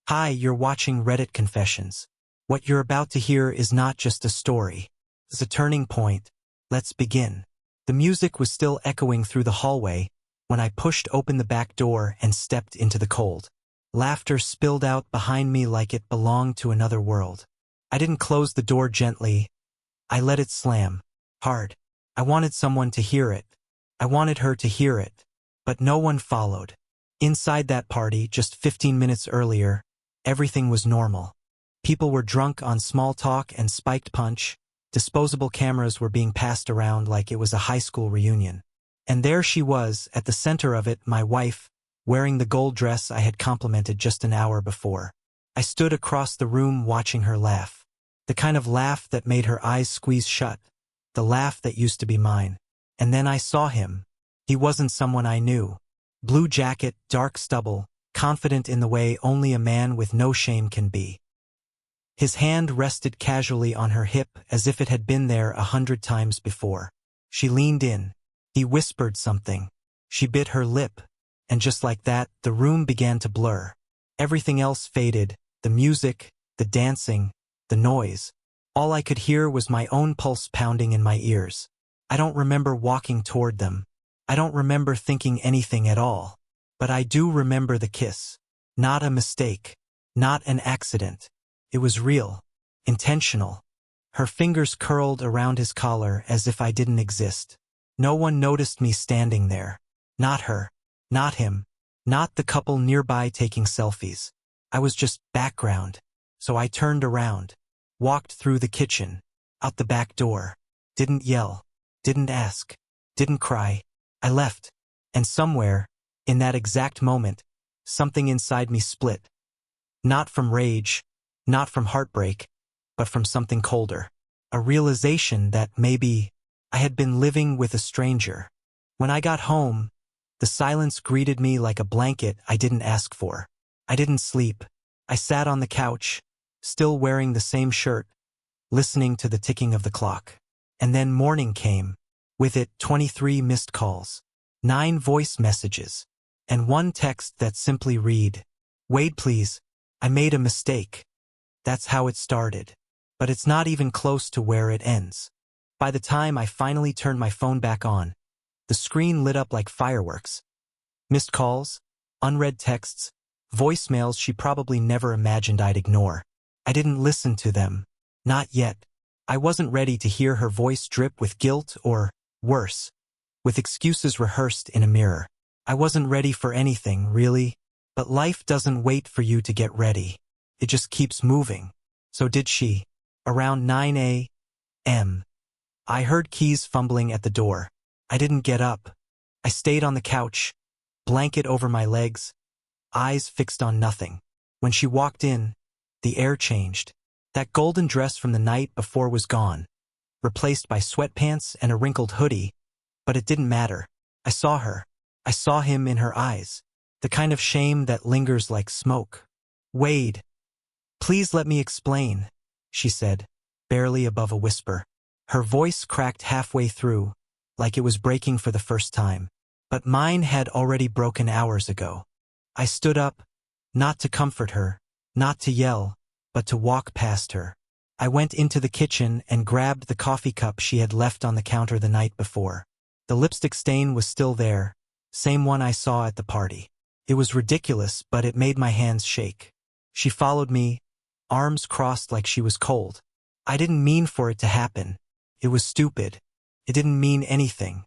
Hi, you're watching Reddit Confessions. What you're about to hear is not just a story. It's a turning point. Let's begin. The music was still echoing through the hallway when I pushed open the back door and stepped into the cold. Laughter spilled out behind me like it belonged to another world. I didn't close the door gently. I let it slam. Hard. I wanted someone to hear it. I wanted her to hear it. But no one followed. Inside that party, just 15 minutes earlier, everything was normal. People were drunk on small talk and spiked punch. Disposable cameras were being passed around like it was a high school reunion. And there she was, at the center of it, my wife, wearing the gold dress I had complimented just an hour before. I stood across the room watching her laugh. The kind of laugh that made her eyes squeeze shut. The laugh that used to be mine. And then I saw him. He wasn't someone I knew. Blue jacket, dark stubble, confident in the way only a man with no shame can be. His hand rested casually on her hip as if it had been there 100 times before. She leaned in. He whispered something. She bit her lip. And just like that, the room began to blur. Everything else faded, the music, the dancing, the noise. All I could hear was my own pulse pounding in my ears. I don't remember walking toward them. I don't remember thinking anything at all. But I do remember the kiss. Not a mistake. Not an accident. It was real. Intentional. Her fingers curled around his collar as if I didn't exist. No one noticed me standing there. Not her. Not him. Not the couple nearby taking selfies. I was just background. So I turned around. Walked through the kitchen. Out the back door. Didn't yell. Didn't ask. Didn't cry. I left. And somewhere, in that exact moment, something inside me split. Not from rage, not from heartbreak, but from something colder. A realization that maybe I had been living with a stranger. When I got home, the silence greeted me like a blanket I didn't ask for. I didn't sleep. I sat on the couch, still wearing the same shirt, listening to the ticking of the clock. And then morning came. With it, 23 missed calls, 9 voice messages, and 1 text that simply read, "Wait please, I made a mistake." That's how it started. But it's not even close to where it ends. By the time I finally turned my phone back on, the screen lit up like fireworks. Missed calls, unread texts, voicemails she probably never imagined I'd ignore. I didn't listen to them. Not yet. I wasn't ready to hear her voice drip with guilt or, worse, with excuses rehearsed in a mirror. I wasn't ready for anything, really. But life doesn't wait for you to get ready. It just keeps moving. So did she. Around 9 a.m. I heard keys fumbling at the door. I didn't get up. I stayed on the couch, blanket over my legs, eyes fixed on nothing. When she walked in, the air changed. That golden dress from the night before was gone, replaced by sweatpants and a wrinkled hoodie. But it didn't matter. I saw her. I saw him in her eyes. The kind of shame that lingers like smoke. "Wade, please let me explain," she said, barely above a whisper. Her voice cracked halfway through, like it was breaking for the first time. But mine had already broken hours ago. I stood up, not to comfort her, not to yell, but to walk past her. I went into the kitchen and grabbed the coffee cup she had left on the counter the night before. The lipstick stain was still there, same one I saw at the party. It was ridiculous, but it made my hands shake. She followed me, arms crossed like she was cold. I didn't mean for it to happen. It was stupid. It didn't mean anything.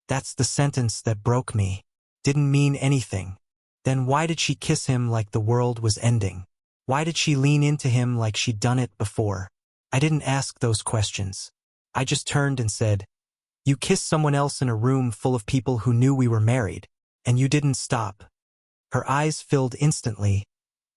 That's the sentence that broke me. Didn't mean anything. Then why did she kiss him like the world was ending? Why did she lean into him like she'd done it before? I didn't ask those questions. I just turned and said, "You kissed someone else in a room full of people who knew we were married, and you didn't stop." Her eyes filled instantly,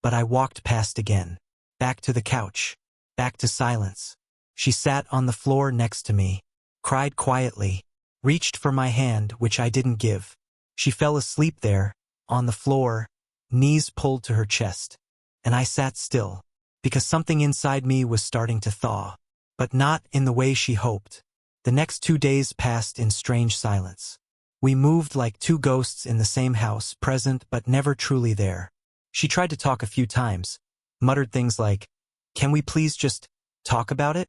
but I walked past again. Back to the couch. Back to silence. She sat on the floor next to me, cried quietly, reached for my hand, which I didn't give. She fell asleep there, on the floor, knees pulled to her chest. And I sat still, because something inside me was starting to thaw. But not in the way she hoped. The next 2 days passed in strange silence. We moved like 2 ghosts in the same house, present but never truly there. She tried to talk a few times, muttered things like, "Can we please just talk about it?"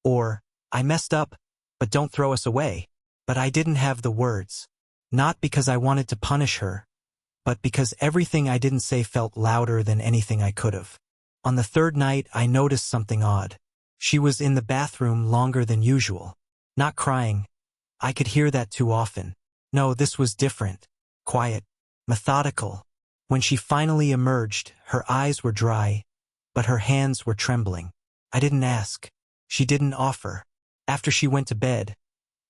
Or, "I messed up, but don't throw us away." But I didn't have the words. Not because I wanted to punish her, but because everything I didn't say felt louder than anything I could have. On the third night, I noticed something odd. She was in the bathroom longer than usual. Not crying. I could hear that too often. No, this was different. Quiet. Methodical. When she finally emerged, her eyes were dry, but her hands were trembling. I didn't ask. She didn't offer. After she went to bed,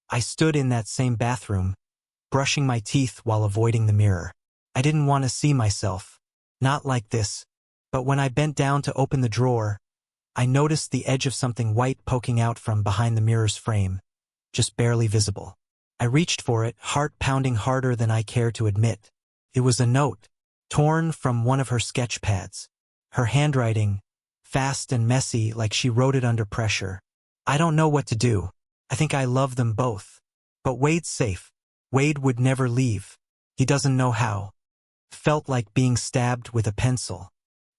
I stood in that same bathroom, brushing my teeth while avoiding the mirror. I didn't want to see myself. Not like this. But when I bent down to open the drawer, I noticed the edge of something white poking out from behind the mirror's frame, just barely visible. I reached for it, heart pounding harder than I care to admit. It was a note, torn from one of her sketch pads. Her handwriting, fast and messy like she wrote it under pressure. I don't know what to do. I think I love them both. But Wade's safe. Wade would never leave. He doesn't know how. Felt like being stabbed with a pencil.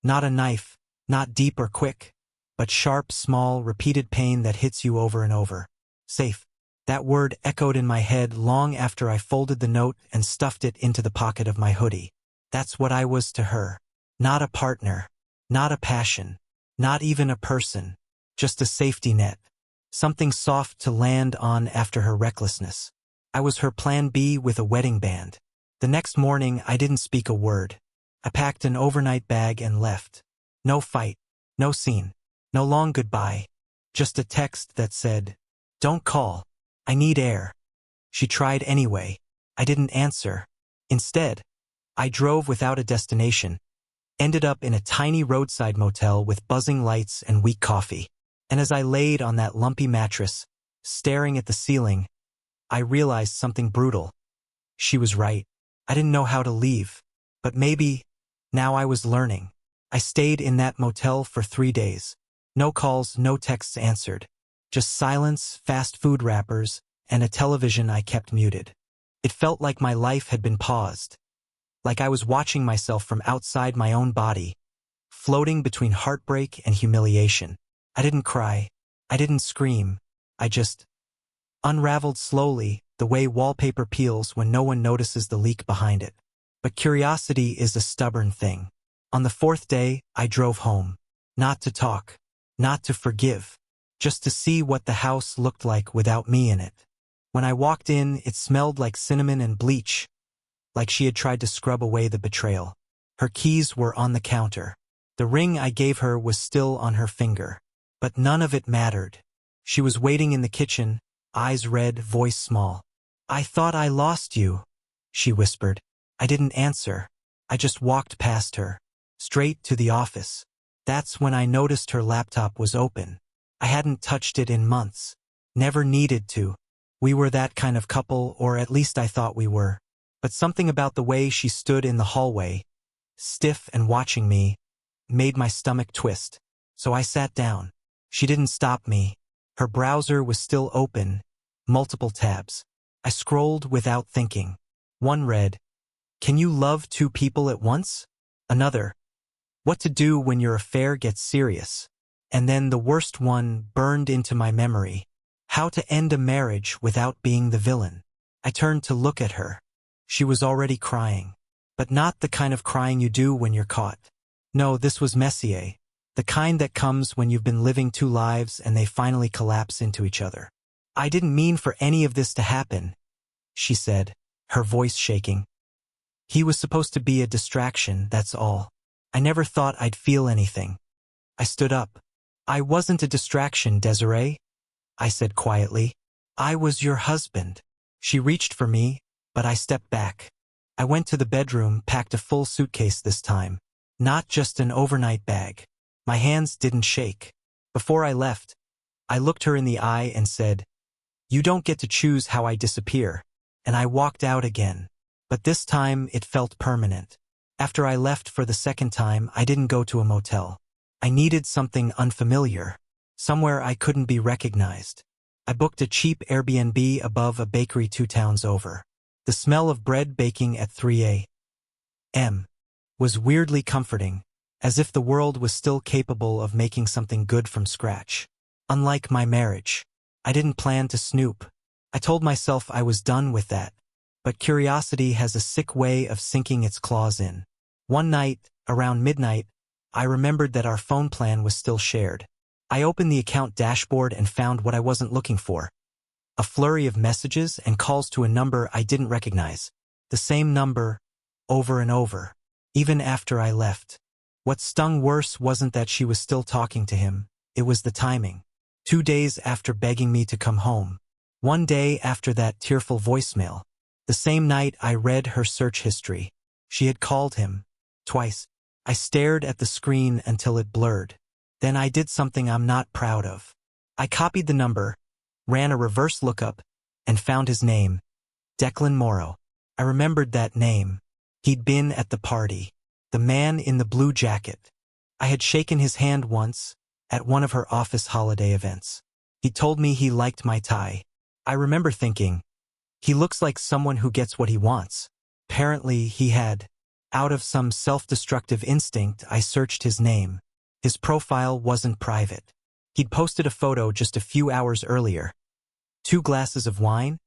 Not a knife, not deep or quick, but sharp, small, repeated pain that hits you over and over. Safe. That word echoed in my head long after I folded the note and stuffed it into the pocket of my hoodie. That's what I was to her. Not a partner. Not a passion. Not even a person. Just a safety net. Something soft to land on after her recklessness. I was her plan B with a wedding band. The next morning, I didn't speak a word. I packed an overnight bag and left. No fight. No scene. No long goodbye. Just a text that said, "Don't call. I need air." She tried anyway. I didn't answer. Instead, I drove without a destination. Ended up in a tiny roadside motel with buzzing lights and weak coffee. And as I laid on that lumpy mattress, staring at the ceiling, I realized something brutal. She was right. I didn't know how to leave. But maybe, now I was learning. I stayed in that motel for 3 days. No calls, no texts answered. Just silence, fast food wrappers, and a television I kept muted. It felt like my life had been paused. Like I was watching myself from outside my own body, floating between heartbreak and humiliation. I didn't cry. I didn't scream. I just unraveled slowly, the way wallpaper peels when no one notices the leak behind it. But curiosity is a stubborn thing. On the 4th day, I drove home. Not to talk. Not to forgive. Just to see what the house looked like without me in it. When I walked in, it smelled like cinnamon and bleach, like she had tried to scrub away the betrayal. Her keys were on the counter. The ring I gave her was still on her finger. But none of it mattered. She was waiting in the kitchen, eyes red, voice small. "I thought I lost you," she whispered. I didn't answer. I just walked past her, straight to the office. That's when I noticed her laptop was open. I hadn't touched it in months. Never needed to. We were that kind of couple, or at least I thought we were. But something about the way she stood in the hallway, stiff and watching me, made my stomach twist. So I sat down. She didn't stop me. Her browser was still open, multiple tabs. I scrolled without thinking. One read, "Can you love 2 people at once?" Another, "What to do when your affair gets serious?" And then the worst one burned into my memory. How to end a marriage without being the villain. I turned to look at her. She was already crying. But not the kind of crying you do when you're caught. No, this was Messier. The kind that comes when you've been living 2 lives and they finally collapse into each other. "I didn't mean for any of this to happen," she said, her voice shaking. "He was supposed to be a distraction, that's all. I never thought I'd feel anything." I stood up. "I wasn't a distraction, Desiree," I said quietly. "I was your husband." She reached for me, but I stepped back. I went to the bedroom, packed a full suitcase this time. Not just an overnight bag. My hands didn't shake. Before I left, I looked her in the eye and said, "You don't get to choose how I disappear." And I walked out again. But this time it felt permanent. After I left for the second time, I didn't go to a motel. I needed something unfamiliar. Somewhere I couldn't be recognized. I booked a cheap Airbnb above a bakery 2 towns over. The smell of bread baking at 3 a.m. was weirdly comforting, as if the world was still capable of making something good from scratch. Unlike my marriage, I didn't plan to snoop. I told myself I was done with that, but curiosity has a sick way of sinking its claws in. One night, around midnight, I remembered that our phone plan was still shared. I opened the account dashboard and found what I wasn't looking for. A flurry of messages and calls to a number I didn't recognize. The same number, over and over, even after I left. What stung worse wasn't that she was still talking to him, it was the timing. 2 days after begging me to come home. 1 day after that tearful voicemail. The same night I read her search history. She had called him. Twice. I stared at the screen until it blurred. Then I did something I'm not proud of. I copied the number, ran a reverse lookup, and found his name. Declan Morrow. I remembered that name. He'd been at the party. The man in the blue jacket. I had shaken his hand once, at one of her office holiday events. He told me he liked my tie. I remember thinking, he looks like someone who gets what he wants. Apparently he had. Out of some self-destructive instinct, I searched his name. His profile wasn't private. He'd posted a photo just a few hours earlier. 2 glasses of wine,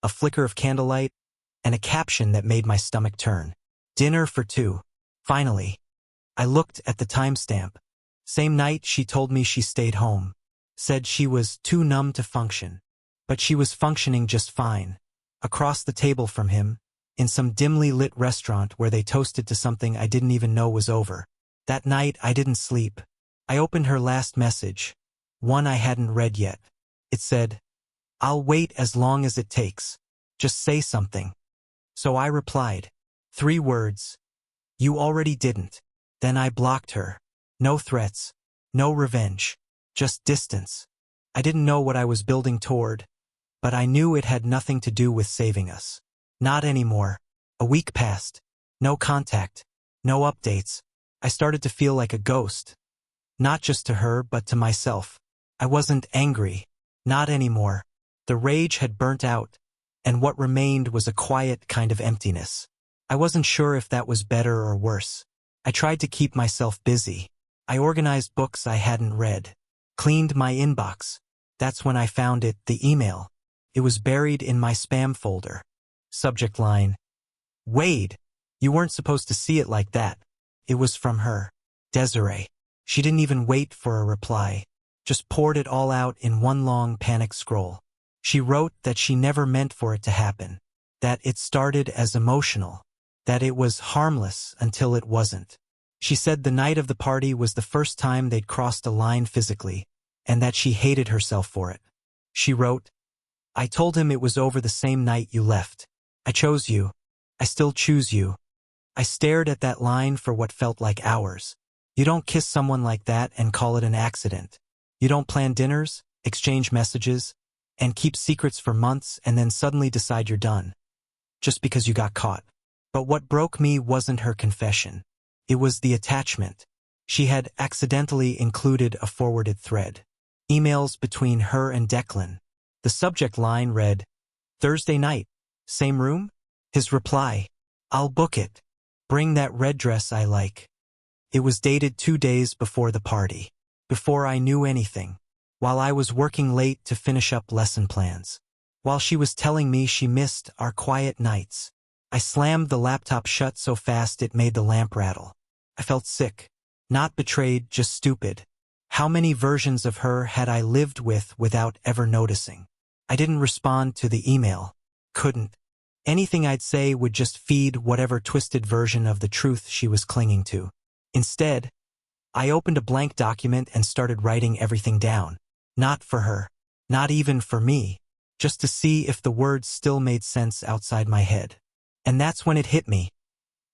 a flicker of candlelight, and a caption that made my stomach turn. Dinner for 2. Finally, I looked at the timestamp. Same night she told me she stayed home. Said she was too numb to function. But she was functioning just fine. Across the table from him, in some dimly lit restaurant where they toasted to something I didn't even know was over. That night I didn't sleep. I opened her last message, one I hadn't read yet. It said, "I'll wait as long as it takes. Just say something." So I replied. 3 words. "You already didn't." Then I blocked her. No threats. No revenge. Just distance. I didn't know what I was building toward, but I knew it had nothing to do with saving us. Not anymore. A week passed. No contact. No updates. I started to feel like a ghost. Not just to her, but to myself. I wasn't angry. Not anymore. The rage had burnt out, and what remained was a quiet kind of emptiness. I wasn't sure if that was better or worse. I tried to keep myself busy. I organized books I hadn't read. Cleaned my inbox. That's when I found it, the email. It was buried in my spam folder. Subject line. "Wade, you weren't supposed to see it like that." It was from her. Desiree. She didn't even wait for a reply. Just poured it all out in one long panic scroll. She wrote that she never meant for it to happen. That it started as emotional. That it was harmless until it wasn't. She said the night of the party was the first time they'd crossed a line physically, and that she hated herself for it. She wrote, "I told him it was over the same night you left. I chose you. I still choose you." I stared at that line for what felt like hours. You don't kiss someone like that and call it an accident. You don't plan dinners, exchange messages, and keep secrets for months and then suddenly decide you're done. Just because you got caught. But what broke me wasn't her confession. It was the attachment. She had accidentally included a forwarded thread. Emails between her and Declan. The subject line read, "Thursday night. Same room?" His reply, "I'll book it. Bring that red dress I like." It was dated 2 days before the party. Before I knew anything. While I was working late to finish up lesson plans. While she was telling me she missed our quiet nights. I slammed the laptop shut so fast it made the lamp rattle. I felt sick. Not betrayed, just stupid. How many versions of her had I lived with without ever noticing? I didn't respond to the email. Couldn't. Anything I'd say would just feed whatever twisted version of the truth she was clinging to. Instead, I opened a blank document and started writing everything down. Not for her. Not even for me. Just to see if the words still made sense outside my head. And that's when it hit me.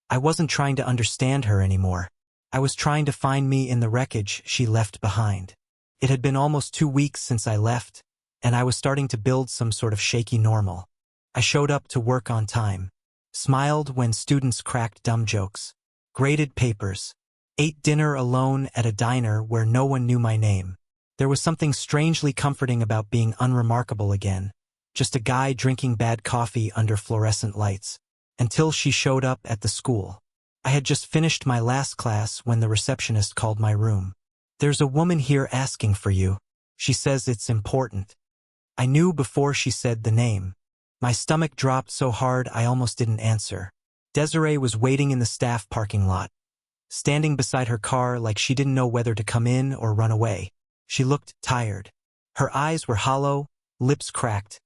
I wasn't trying to understand her anymore. I was trying to find me in the wreckage she left behind. It had been almost 2 weeks since I left, and I was starting to build some sort of shaky normal. I showed up to work on time, smiled when students cracked dumb jokes, graded papers, ate dinner alone at a diner where no one knew my name. There was something strangely comforting about being unremarkable again, just a guy drinking bad coffee under fluorescent lights, until she showed up at the school. I had just finished my last class when the receptionist called my room. "There's a woman here asking for you. She says it's important." I knew before she said the name. My stomach dropped so hard I almost didn't answer. Desiree was waiting in the staff parking lot, standing beside her car like she didn't know whether to come in or run away. She looked tired. Her eyes were hollow, lips cracked,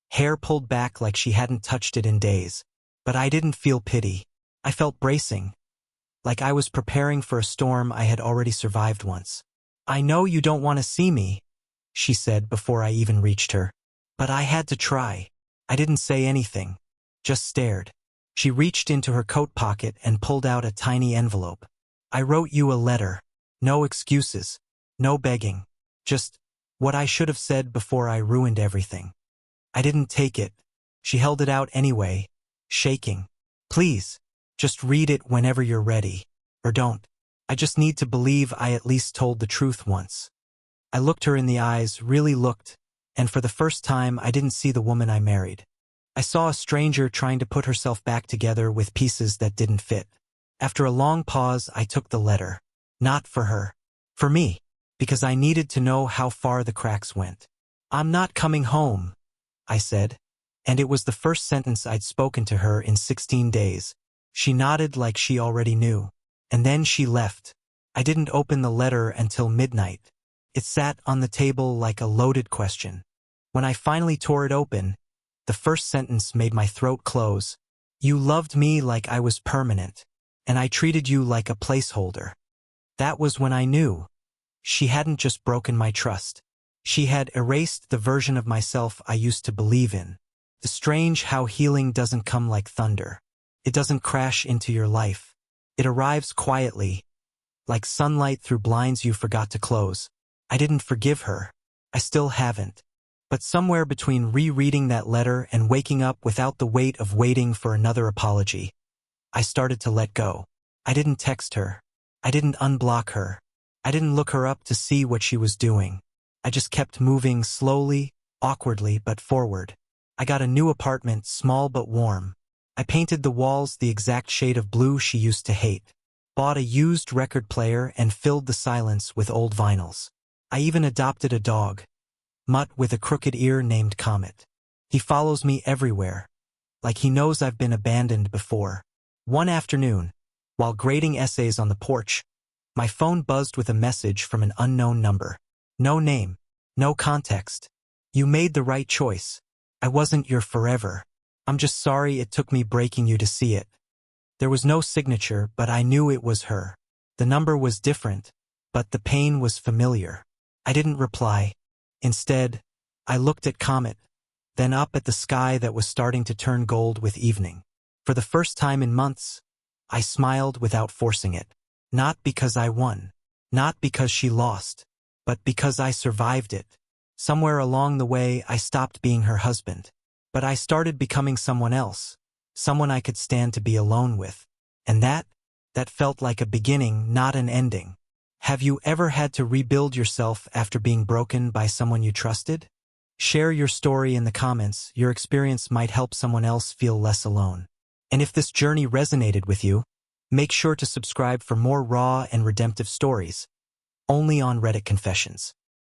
hair pulled back like she hadn't touched it in days. But I didn't feel pity. I felt bracing, like I was preparing for a storm I had already survived once. "I know you don't want to see me," she said before I even reached her. But I had to try. I didn't say anything, just stared. She reached into her coat pocket and pulled out a tiny envelope. "I wrote you a letter. No excuses, no begging. Just what I should have said before I ruined everything." I didn't take it. She held it out anyway, shaking. "Please, just read it whenever you're ready. Or don't. I just need to believe I at least told the truth once." I looked her in the eyes, really looked, and for the first time I didn't see the woman I married. I saw a stranger trying to put herself back together with pieces that didn't fit. After a long pause, I took the letter. Not for her. For me. Because I needed to know how far the cracks went. "I'm not coming home," I said, and it was the first sentence I'd spoken to her in 16 days. She nodded like she already knew. And then she left. I didn't open the letter until midnight. It sat on the table like a loaded question. When I finally tore it open, the first sentence made my throat close. "You loved me like I was permanent, and I treated you like a placeholder." That was when I knew. She hadn't just broken my trust. She had erased the version of myself I used to believe in. The strange how healing doesn't come like thunder. It doesn't crash into your life. It arrives quietly, like sunlight through blinds you forgot to close. I didn't forgive her. I still haven't. But somewhere between rereading that letter and waking up without the weight of waiting for another apology, I started to let go. I didn't text her. I didn't unblock her. I didn't look her up to see what she was doing. I just kept moving slowly, awkwardly, but forward. I got a new apartment, small but warm. I painted the walls the exact shade of blue she used to hate. Bought a used record player and filled the silence with old vinyls. I even adopted a dog, Mutt with a crooked ear named Comet. He follows me everywhere, like he knows I've been abandoned before. One afternoon, while grading essays on the porch, my phone buzzed with a message from an unknown number. No name, no context. "You made the right choice. I wasn't your forever. I'm just sorry it took me breaking you to see it." There was no signature, but I knew it was her. The number was different, but the pain was familiar. I didn't reply. Instead, I looked at Comet, then up at the sky that was starting to turn gold with evening. For the first time in months, I smiled without forcing it. Not because I won, not because she lost, but because I survived it. Somewhere along the way, I stopped being her husband. But I started becoming someone else, someone I could stand to be alone with. And that felt like a beginning, not an ending. Have you ever had to rebuild yourself after being broken by someone you trusted? Share your story in the comments. Your experience might help someone else feel less alone. And if this journey resonated with you, make sure to subscribe for more raw and redemptive stories, only on Reddit Confessions.